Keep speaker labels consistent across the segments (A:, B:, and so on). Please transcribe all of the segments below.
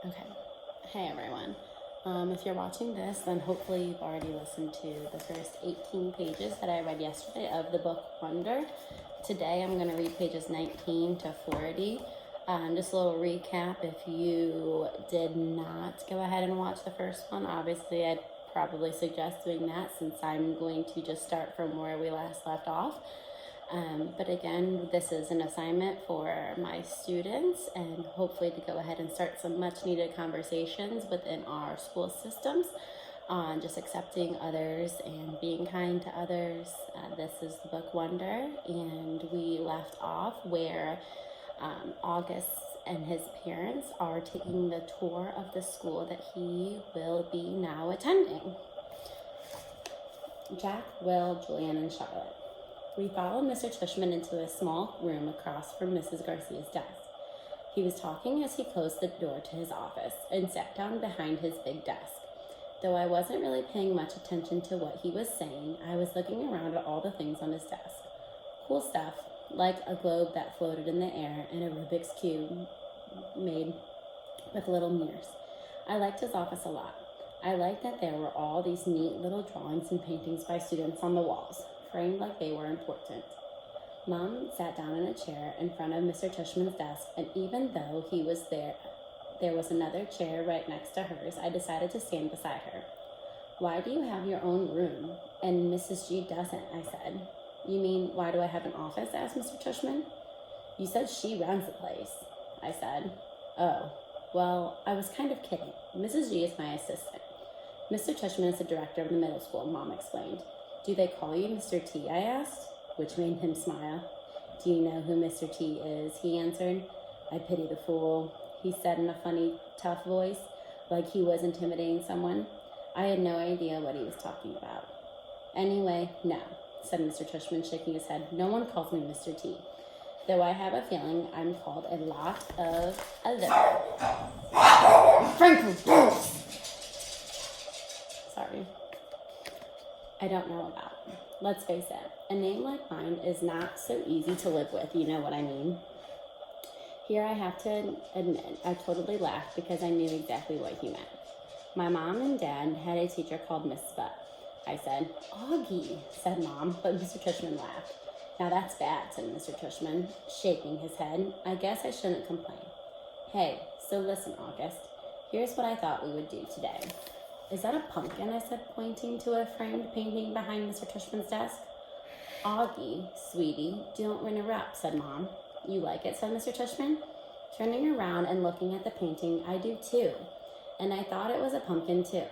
A: Okay. Hey everyone. If you're watching this, then hopefully you've already listened to the first 18 pages that I read yesterday of the book Wonder. Today I'm going to read pages 19 to 40. Just a little recap. If you did not go ahead and watch the first one, obviously I'd probably suggest doing that since I'm going to just start from where we last left off. But again, this is an assignment for my students and hopefully to go ahead and start some much needed conversations within our school systems on just accepting others and being kind to others. This is the book Wonder, and we left off where August and his parents are taking the tour of the school that he will be now attending. Jack, Will, Julian, and Charlotte. We followed Mr. Tushman into a small room across from Mrs. Garcia's desk. He was talking as he closed the door to his office and sat down behind his big desk. Though I wasn't really paying much attention to what he was saying, I was looking around at all the things on his desk. Cool stuff, like a globe that floated in the air and a Rubik's Cube made with little mirrors. I liked his office a lot. I liked that there were all these neat little drawings and paintings by students on the walls, framed like they were important. Mom sat down in a chair in front of Mr. Tushman's desk, and even though he was there was another chair right next to hers, I decided to stand beside her. "Why do you have your own room and Mrs. G doesn't?" I said. "You mean, why do I have an office?" asked Mr. Tushman. "You said she runs the place," I said. "Oh, well, I was kind of kidding. Mrs. G is my assistant. Mr. Tushman is the director of the middle school," Mom explained. "Do they call you Mr. T?" I asked, which made him smile. "Do you know who Mr. T is?" he answered. "I pity the fool," he said in a funny, tough voice, like he was intimidating someone. I had no idea what he was talking about. "Anyway, no," said Mr. Tushman, shaking his head. "No one calls me Mr. T, though I have a feeling I'm called a lot of other. Franklin, sorry. I don't know about. Let's face it, a name like mine is not so easy to live with, you know what I mean?" Here I have to admit, I totally laughed because I knew exactly what he meant. "My mom and dad had a teacher called Miss Butt," I said. "Augie," said Mom, but Mr. Tushman laughed. "Now that's bad," said Mr. Tushman, shaking his head. "I guess I shouldn't complain. Hey, so listen, August, here's what I thought we would do today." "Is that a pumpkin?" I said, pointing to a framed painting behind Mr. Tushman's desk. "Augie, sweetie, don't interrupt," said Mom. "You like it?" said Mr. Tushman. Turning around and looking at the painting, "I do too. And I thought it was a pumpkin too,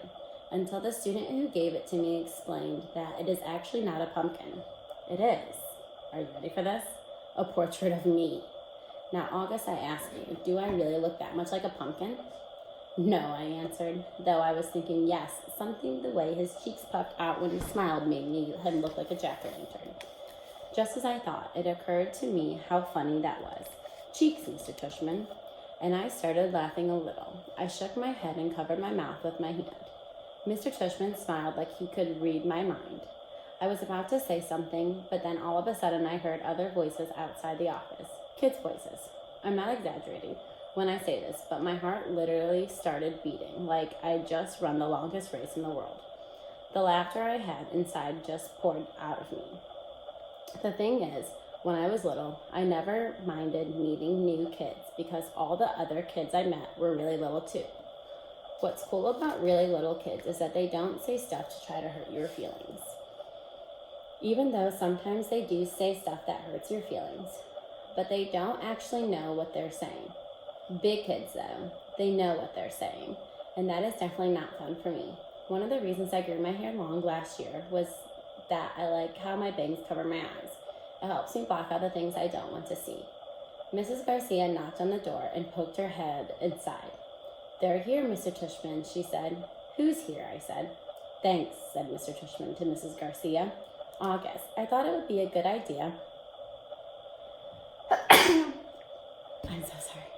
A: until the student who gave it to me explained that it is actually not a pumpkin. It is. Are you ready for this? A portrait of me. Now, August, I ask you, do I really look that much like a pumpkin?" "No," I answered, though I was thinking, yes, something the way his cheeks puffed out when he smiled made him look like a jack-o'-lantern. Just as I thought, it occurred to me how funny that was. "Cheeks, Mr. Tushman." And I started laughing a little. I shook my head and covered my mouth with my hand. Mr. Tushman smiled like he could read my mind. I was about to say something, but then all of a sudden I heard other voices outside the office. Kids' voices. I'm not exaggerating when I say this, but my heart literally started beating like I'd just run the longest race in the world. The laughter I had inside just poured out of me. The thing is, when I was little, I never minded meeting new kids because all the other kids I met were really little too. What's cool about really little kids is that they don't say stuff to try to hurt your feelings. Even though sometimes they do say stuff that hurts your feelings, but they don't actually know what they're saying. Big kids, though, they know what they're saying, and that is definitely not fun for me. One of the reasons I grew my hair long last year was that I like how my bangs cover my eyes. It helps me block out the things I don't want to see. Mrs. Garcia knocked on the door and poked her head inside. "They're here, Mr. Tushman," she said. "Who's here?" I said. "Thanks," said Mr. Tushman to Mrs. Garcia. "August, I thought it would be a good idea." I'm so sorry.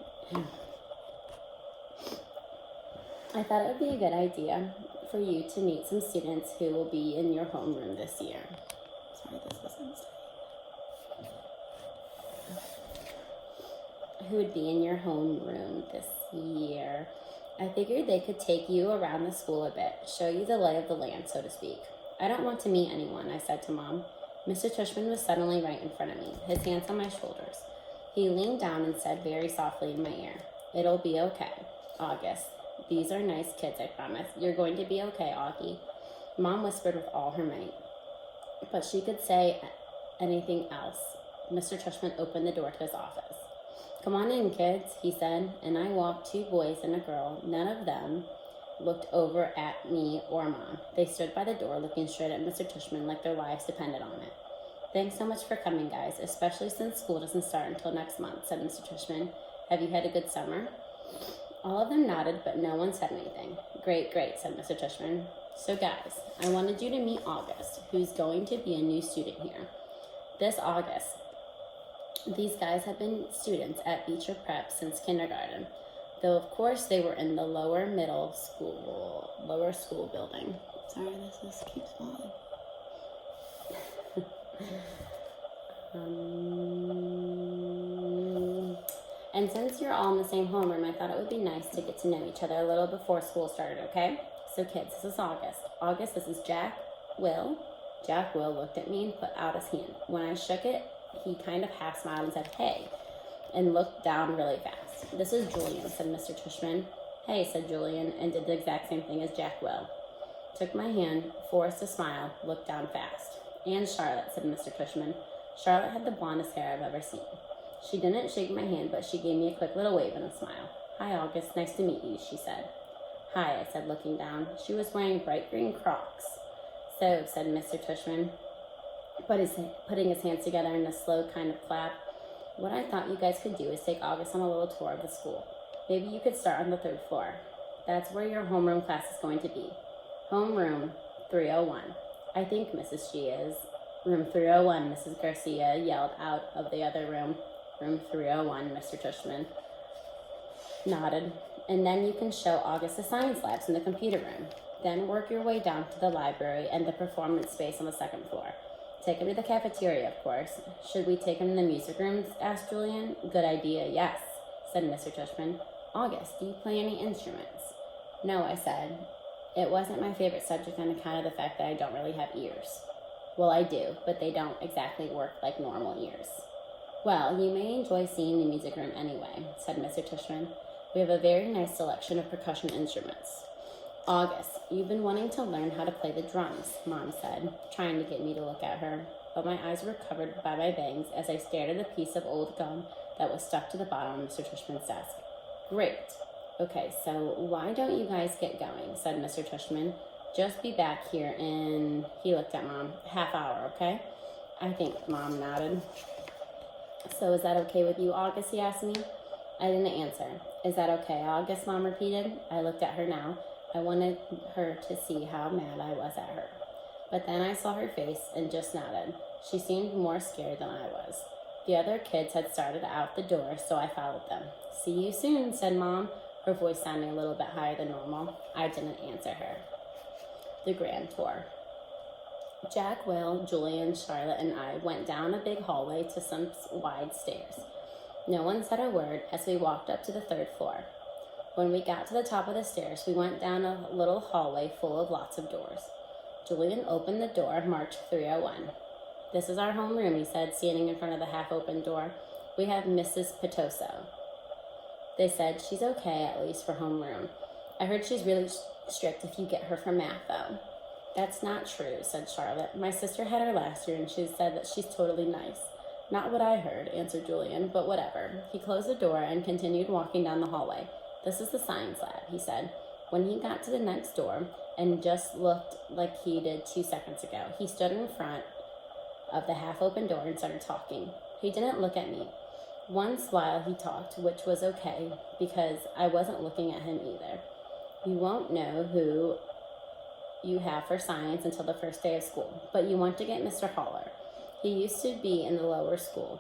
A: "I thought it would be a good idea for you to meet some students who will be in your homeroom this year." Sorry, this wasn't who would be in your homeroom this year. I figured they could take you around the school a bit, show you the lay of the land, so to speak. I don't want to meet anyone, I said to Mom. Mr. Tushman was suddenly right in front of me, his hands on my shoulders. He leaned down and said very softly in my ear, "It'll be okay, August. These are nice kids, I promise. You're going to be okay, Augie." Mom whispered with all her might. But she could say anything else. Mr. Tushman opened the door to his office. "Come on in, kids," he said, and I walked 2 boys and a girl. None of them looked over at me or Mom. They stood by the door looking straight at Mr. Tushman like their lives depended on it. "Thanks so much for coming, guys, especially since school doesn't start until next month," said Mr. Tushman. "Have you had a good summer?" All of them nodded, but no one said anything. Great, said Mr. Tushman. "So guys, I wanted you to meet August, who's going to be a new student here. This August, these guys have been students at Beecher Prep since kindergarten, though of course they were in the lower school building." Sorry, this keeps falling. And since you're all in the same homeroom, I thought it would be nice to get to know each other a little before school started, okay? So kids, this is August. August, this is Jack Will. Jack Will looked at me and put out his hand. When I shook it, he kind of half smiled and said, "Hey," and looked down really fast. "This is Julian," said Mr. Tushman. "Hey," said Julian, and did the exact same thing as Jack Will. Took my hand, forced a smile, looked down fast. "And Charlotte," said Mr. Tushman. Charlotte had the blondest hair I've ever seen. She didn't shake my hand, but she gave me a quick little wave and a smile. "Hi, August. Nice to meet you," she said. "Hi," I said, looking down. She was wearing bright green Crocs. "So," said Mr. Tushman, putting his hands together in a slow kind of clap, "what I thought you guys could do is take August on a little tour of the school. Maybe you could start on the 3rd floor. That's where your homeroom class is going to be. Homeroom 301. I think Mrs. G is." "Room 301, Mrs. Garcia yelled out of the other room. "Room 301, Mr. Tushman nodded. "And then you can show August the science labs in the computer room. Then work your way down to the library and the performance space on the 2nd floor. Take him to the cafeteria, of course." "Should we take him to the music rooms?" asked Julian. "Good idea, yes," said Mr. Tushman. "August, do you play any instruments?" "No," I said. "It wasn't my favorite subject on account of the fact that I don't really have ears." "Well, I do, but they don't exactly work like normal ears." "Well, you may enjoy seeing the music room anyway," said Mr. Tushman. "We have a very nice selection of percussion instruments." "August, you've been wanting to learn how to play the drums," Mom said, trying to get me to look at her, but my eyes were covered by my bangs as I stared at a piece of old gum that was stuck to the bottom of Mr. Tushman's desk. "Great. Okay, so why don't you guys get going?" said Mr. Tushman. "Just be back here in," he looked at Mom, "half hour, okay?" "I think," Mom nodded. "So is that okay with you, August?" he asked me. I didn't answer. "Is that okay, August?" Mom repeated. I looked at her now. I wanted her to see how mad I was at her. But then I saw her face and just nodded. She seemed more scared than I was. The other kids had started out the door, so I followed them. "See you soon," said Mom, her voice sounding a little bit higher than normal. I didn't answer her. The grand tour. Jack, Will, Julian, Charlotte, and I went down a big hallway to some wide stairs. No one said a word as we walked up to the 3rd floor. When we got to the top of the stairs, we went down a little hallway full of lots of doors. Julian opened the door marked 301. "This is our homeroom," he said, standing in front of the half-open door. "We have Mrs. Petoso. They said she's okay, at least for homeroom. I heard she's really strict if you get her for math, though." "That's not true," said Charlotte. "My sister had her last year, and she said that she's totally nice." "Not what I heard," answered Julian, "but whatever." He closed the door and continued walking down the hallway. "This is the science lab," he said. When he got to the next door and just looked like he did 2 seconds ago, he stood in front of the half-open door and started talking. He didn't look at me. Once while he talked, which was okay, because I wasn't looking at him either. "You won't know who you have for science until the first day of school, but you want to get Mr. Haller. He used to be in the lower school.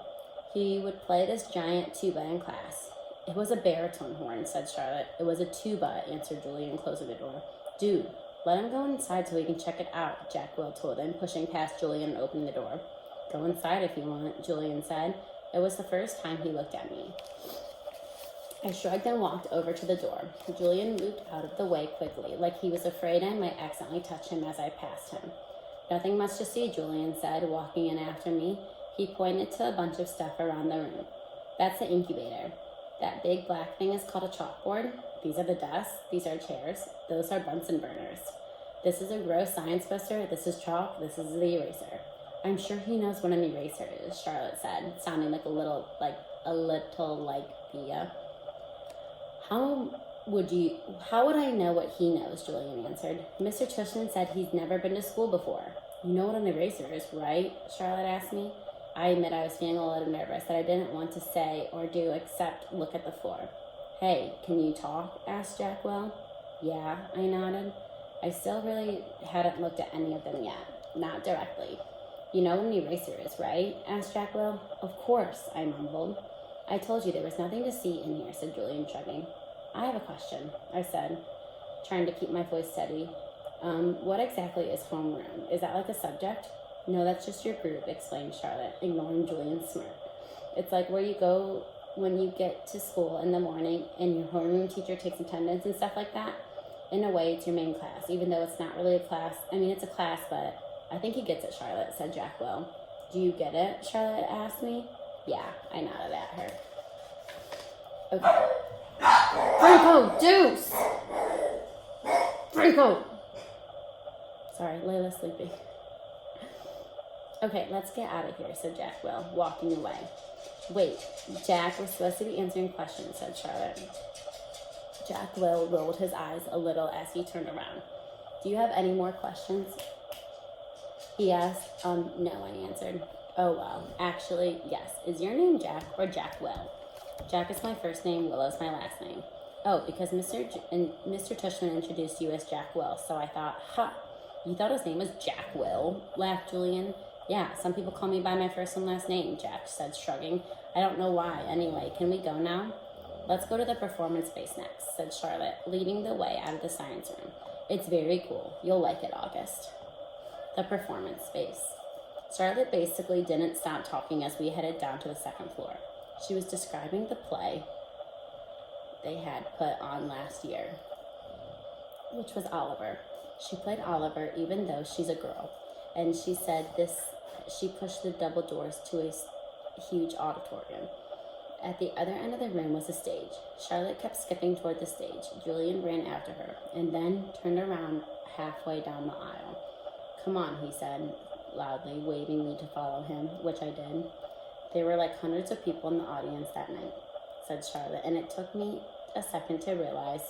A: He would play this giant tuba in class." "It was a baritone horn," said Charlotte. "It was a tuba," answered Julian, closing the door. "Dude, let him go inside so we can check it out," Jack Will told him, pushing past Julian and opening the door. "Go inside if you want," Julian said. It was the first time he looked at me. I shrugged and walked over to the door. Julian moved out of the way quickly, like he was afraid I might accidentally touch him as I passed him. Nothing much to see, Julian said, walking in after me. He pointed to a bunch of stuff around the room. That's the incubator. That big black thing is called a chalkboard. These are the desks. These are chairs. Those are Bunsen burners. This is a gross science poster. This is chalk. This is the eraser. I'm sure he knows what an eraser is, Charlotte said, sounding like a little like Thea. How would I know what he knows, Julian answered. Mr. Tushman said he's never been to school before. You know what an eraser is, right? Charlotte asked me. I admit I was feeling a little nervous that I didn't want to say or do except look at the floor. Hey, can you talk? Asked Jackwell. Yeah, I nodded. I still really hadn't looked at any of them yet. Not directly. You know what an eraser is, right? Asked Jackwell. Of course, I mumbled. I told you there was nothing to see in here, said Julian, shrugging. I have a question, I said, trying to keep my voice steady. What exactly is homeroom? Is that like a subject? No, that's just your group, explained Charlotte, ignoring Julian's smirk. It's like where you go when you get to school in the morning and your homeroom teacher takes attendance and stuff like that. In a way, it's your main class, even though it's not really a class. I mean, it's a class, but I think he gets it, Charlotte, said Jackwell. Do you get it? Charlotte asked me. Yeah, I nodded at her. Okay. Franco, Deuce! Franco! Sorry, Layla's sleeping. Okay, let's get out of here, said Jackwell, walking away. Wait, Jack, we're supposed to be answering questions, said Charlotte. Jackwell rolled his eyes a little as he turned around. Do you have any more questions? He asked. No, I answered. Oh, well, actually, yes. Is your name Jack or Jackwell? Jack is my first name, Willow's my last name. Oh, because Mr. Tushman introduced you as Jackwell, so I thought, you thought his name was Jackwell? Laughed Julian. Yeah, some people call me by my first and last name, Jack said, shrugging. I don't know why. Anyway, can we go now? Let's go to the performance space next, said Charlotte, leading the way out of the science room. It's very cool. You'll like it, August. The performance space. Charlotte basically didn't stop talking as we headed down to the second floor. She was describing the play they had put on last year, which was Oliver. She played Oliver even though she's a girl, and she said she pushed the double doors to a huge auditorium. At the other end of the room was a stage. Charlotte kept skipping toward the stage. Julian ran after her, and then turned around halfway down the aisle. Come on, he said, loudly, waving me to follow him, which I did. There were like hundreds of people in the audience that night, said Charlotte, and it took me a second to realize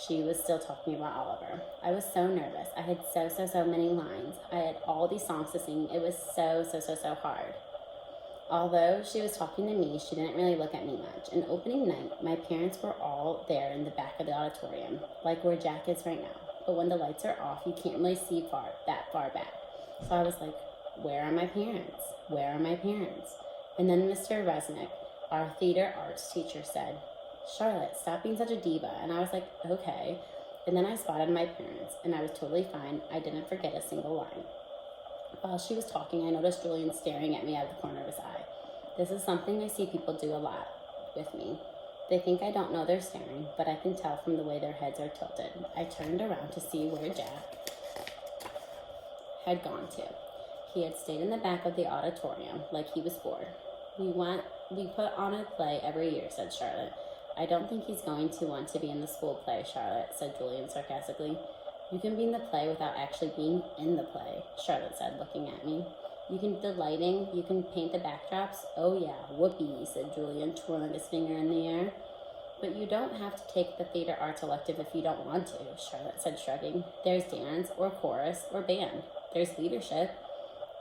A: she was still talking about Oliver. I was so nervous. I had so many lines. I had all these songs to sing. It was so hard. Although she was talking to me, she didn't really look at me much. And opening night, my parents were all there in the back of the auditorium, like where Jack is right now. But when the lights are off, you can't really see that far back. So I was like, where are my parents? Where are my parents? And then Mr. Resnick, our theater arts teacher, said, Charlotte, stop being such a diva. And I was like, okay. And then I spotted my parents, and I was totally fine. I didn't forget a single line. While she was talking, I noticed Julian staring at me out of the corner of his eye. This is something I see people do a lot with me. They think I don't know they're staring, but I can tell from the way their heads are tilted. I turned around to see where Jack had gone to. He had stayed in the back of the auditorium, like he was bored. We put on a play every year, said Charlotte. I don't think he's going to want to be in the school play, Charlotte, said Julian sarcastically. You can be in the play without actually being in the play, Charlotte said, looking at me. You can do the lighting, you can paint the backdrops. Oh yeah, whoopee, said Julian, twirling his finger in the air. But you don't have to take the theater arts elective if you don't want to, Charlotte said, shrugging. There's dance, or chorus, or band. There's leadership.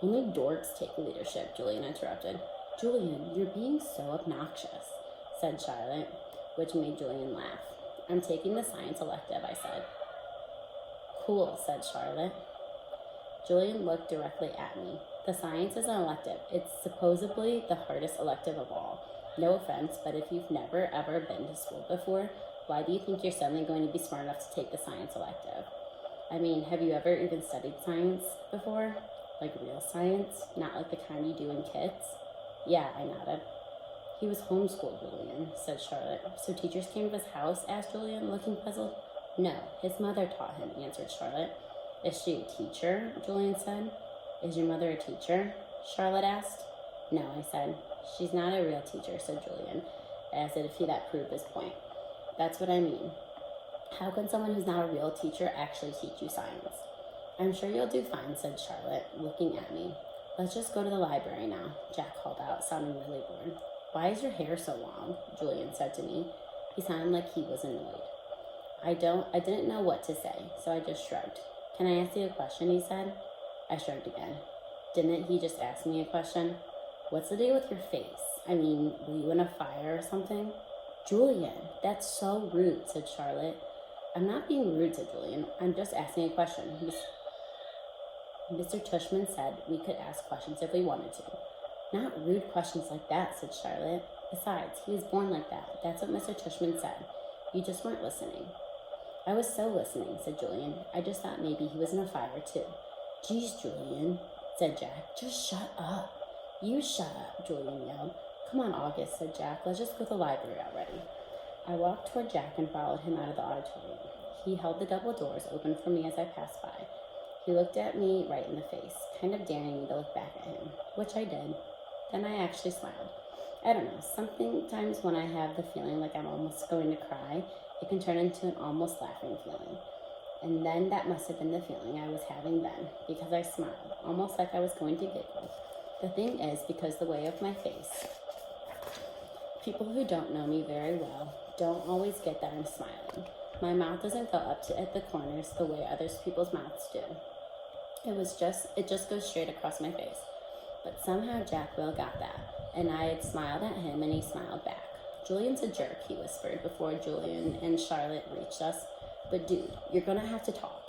A: Only dorks take leadership, Julian interrupted. Julian, you're being so obnoxious, said Charlotte, which made Julian laugh. I'm taking the science elective, I said. Cool, said Charlotte. Julian looked directly at me. The science is an elective. It's supposedly the hardest elective of all. No offense, but if you've never ever been to school before, why do you think you're suddenly going to be smart enough to take the science elective? I mean, have you ever even studied science before? Like real science? Not like the kind you do in kits? Yeah, I nodded. He was homeschooled, Julian, said Charlotte. So teachers came to his house? Asked Julian, looking puzzled. No, his mother taught him, answered Charlotte. Is she a teacher? Julian said. Is your mother a teacher? Charlotte asked. No, I said. She's not a real teacher, said Julian, as if that proved his point. That's what I mean. How can someone who's not a real teacher actually teach you science? I'm sure you'll do fine, said Charlotte, looking at me. Let's just go to the library now, Jack called out, sounding really bored. Why is your hair so long? Julian said to me. He sounded like he was annoyed. I didn't know what to say, so I just shrugged. Can I ask you a question, he said. I shrugged again. Didn't he just ask me a question? What's the deal with your face? I mean, were you in a fire or something? Julian, that's so rude, said Charlotte. I'm not being rude, said Julian. I'm just asking a question. Mr. Tushman said we could ask questions if we wanted to. Not rude questions like that, said Charlotte. Besides, he was born like that. That's what Mr. Tushman said. You just weren't listening. I was so listening, said Julian. I just thought maybe he was in a fire, too. Geez, Julian, said Jack. Just shut up. You shut up, Julian yelled. Come on, August, said Jack. Let's just go to the library already. I walked toward Jack and followed him out of the auditorium. He held the double doors open for me as I passed by. He looked at me right in the face, kind of daring me to look back at him, which I did. Then I actually smiled. I don't know, sometimes when I have the feeling like I'm almost going to cry, it can turn into an almost laughing feeling. And then that must have been the feeling I was having then, because I smiled, almost like I was going to giggle. The thing is, because the way of my face, people who don't know me very well don't always get that I'm smiling. My mouth doesn't go up at the corners the way other people's mouths do. It just goes straight across my face. But somehow Jack Will got that, and I had smiled at him and he smiled back. Julian's a jerk, he whispered before Julian and Charlotte reached us. But dude, you're gonna have to talk.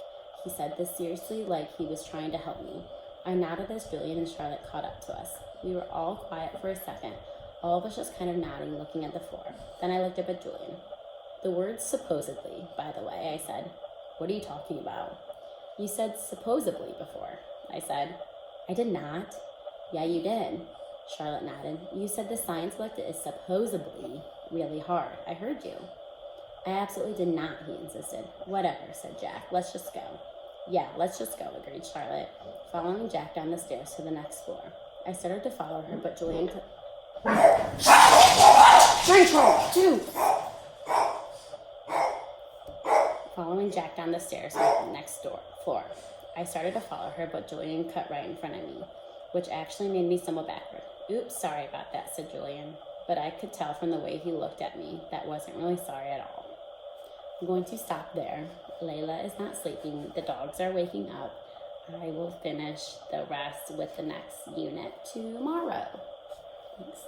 A: He said this seriously, like he was trying to help me. I nodded as Julian and Charlotte caught up to us. We were all quiet for a second, all of us just kind of nodding, looking at the floor. Then I looked up at Julian. The word supposedly, by the way, I said. What are you talking about? You said supposedly before, I said. I did not. Yeah, you did. Charlotte nodded. You said the science book is supposedly really hard. I heard you. I absolutely did not, he insisted. Whatever, said Jack. Let's just go. Yeah, let's just go, agreed Charlotte, following Jack down the stairs to the next floor. I started to follow her, but Julian could... Dude! Following Jack down the stairs to the next floor. I started to follow her, but Julian cut right in front of me, which actually made me stumble backward. Oops, sorry about that, said Julian. But I could tell from the way he looked at me that wasn't really sorry at all. I'm going to stop there. Layla is not sleeping. The dogs are waking up. I will finish the rest with the next unit tomorrow. Thanks.